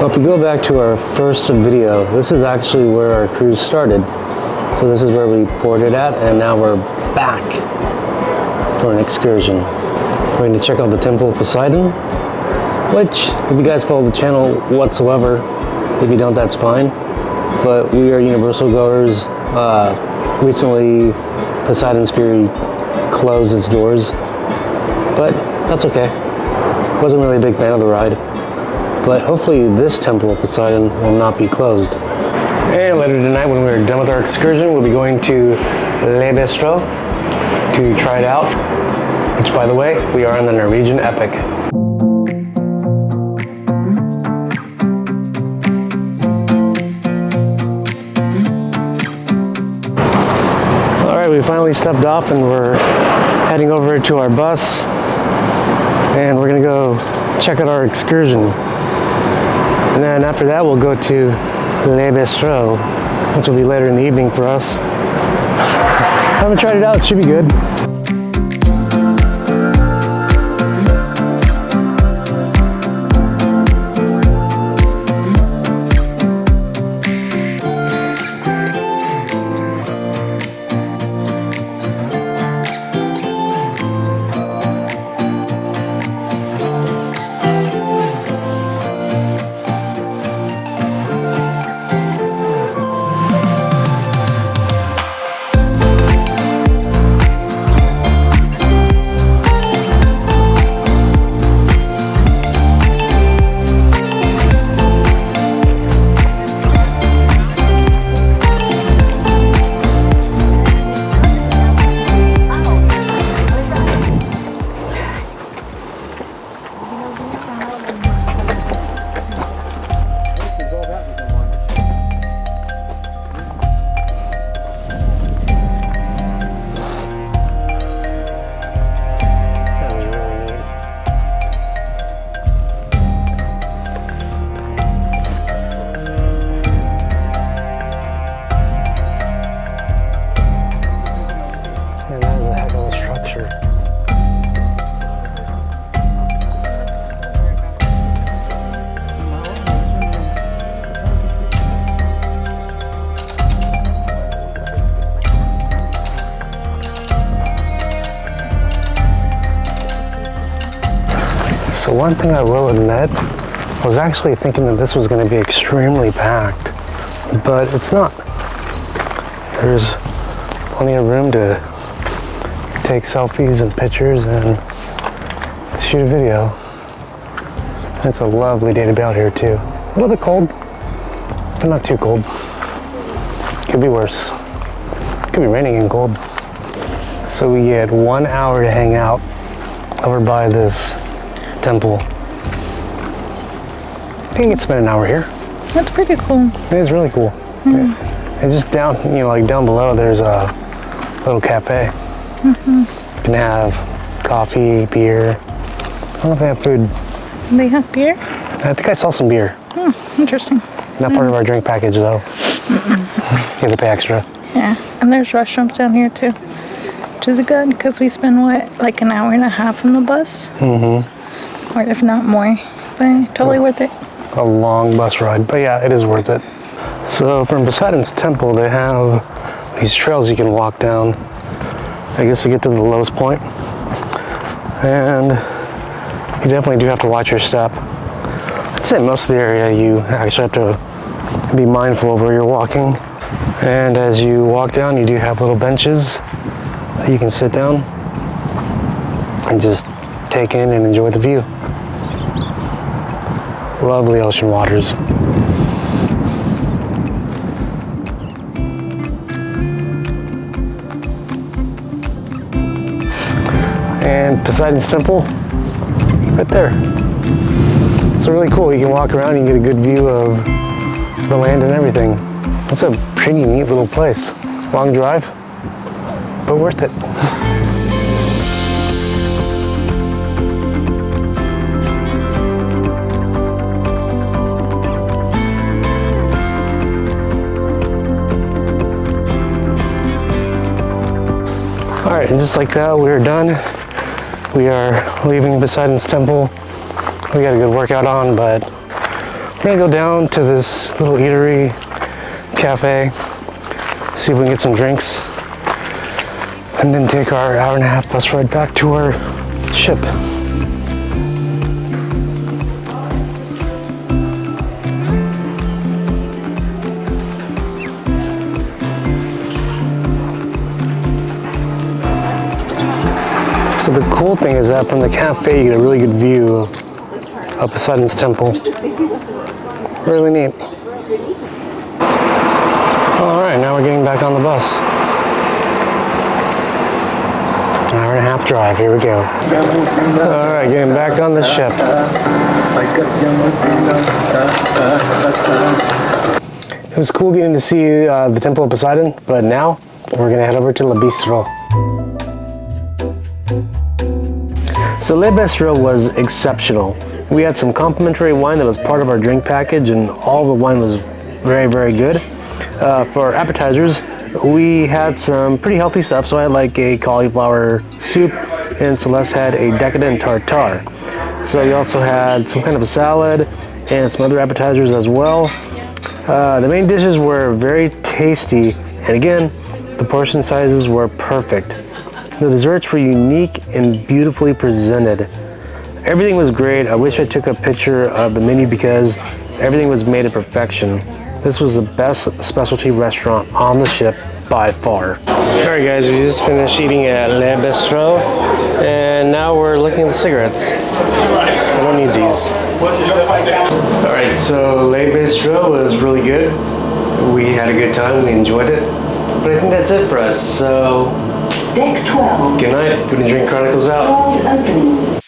Well, if we go back to our first video, this is actually where our cruise started. So this is where we boarded at, and now we're back for an excursion. We're going to check out the Temple of Poseidon, which, if you guys follow the channel whatsoever, if you don't, that's fine. But we are Universal goers. Recently, Poseidon Sphere closed its doors, but that's okay. Wasn't really a big fan of the ride. But hopefully this Temple of Poseidon will not be closed. And later tonight, when we're done with our excursion, we'll be going to Le Bistro to try it out, which, by the way, we are in the Norwegian Epic. All right, we finally stepped off and we're heading over to our bus, and we're gonna go check out our excursion. And then after that, we'll go to Le Bistro, which will be later in the evening for us. Haven't tried it out, it should be good. So one thing I will admit, I was actually thinking that this was going to be extremely packed, but it's not. There's plenty of room to take selfies and pictures and shoot a video. It's a lovely day to be out here too. A little bit cold, but not too cold. Could be worse. Could be raining and cold. So we get 1 hour to hang out over by this temple. I think it's been an hour here. That's pretty cool. It is really cool. Mm. And just down, like down below, there's a little cafe. Mm-hmm. You can have coffee, beer. I don't know if they have food. They have beer? I think I saw some beer. Interesting. Not part of our drink package though. You have to pay extra. Yeah, and there's restaurants down here too, which is good because we spend like an hour and a half on the bus. Mm-hmm. Or if not more, but totally worth it. A long bus ride, but yeah, it is worth it. So from Poseidon's temple, they have these trails you can walk down, I guess, to get to the lowest point. And you definitely do have to watch your step. I'd say most of the area you actually have to be mindful of where you're walking. And as you walk down, you do have little benches that you can sit down and just take in and enjoy the view. Lovely ocean waters. And Poseidon's temple, right there. It's really cool. You can walk around and get a good view of the land and everything. It's a pretty neat little place. Long drive, but worth it. All right, and just like that, we're done. We are leaving Poseidon's temple. We got a good workout on, but We're gonna go down to this little eatery, cafe, see if we can get some drinks, and then take our hour-and-a-half bus ride back to our ship. So the cool thing is that from the cafe you get a really good view of Poseidon's temple. Really neat. All right, now we're getting back on the bus. Hour and a half drive, here we go. All right, getting back on the ship. It was cool getting to see the Temple of Poseidon, but now we're gonna head over to Le Bistro. So Le Bistro was exceptional. We had some complimentary wine that was part of our drink package, and all the wine was very, very good. For appetizers, we had some pretty healthy stuff. So I had like a cauliflower soup, and Celeste had a decadent tartare. So we also had some kind of a salad and some other appetizers as well. The main dishes were very tasty, and again, the portion sizes were perfect. The desserts were unique and beautifully presented. Everything was great. I wish I took a picture of the menu because everything was made to perfection. This was the best specialty restaurant on the ship by far. All right guys, we just finished eating at Le Bistro, and now we're looking at the cigarettes. I don't need these. All right, so Le Bistro was really good. We had a good time, we enjoyed it. But I think that's it for us, so Deck 12. good night. Food and Drink Chronicles out. Doors opening.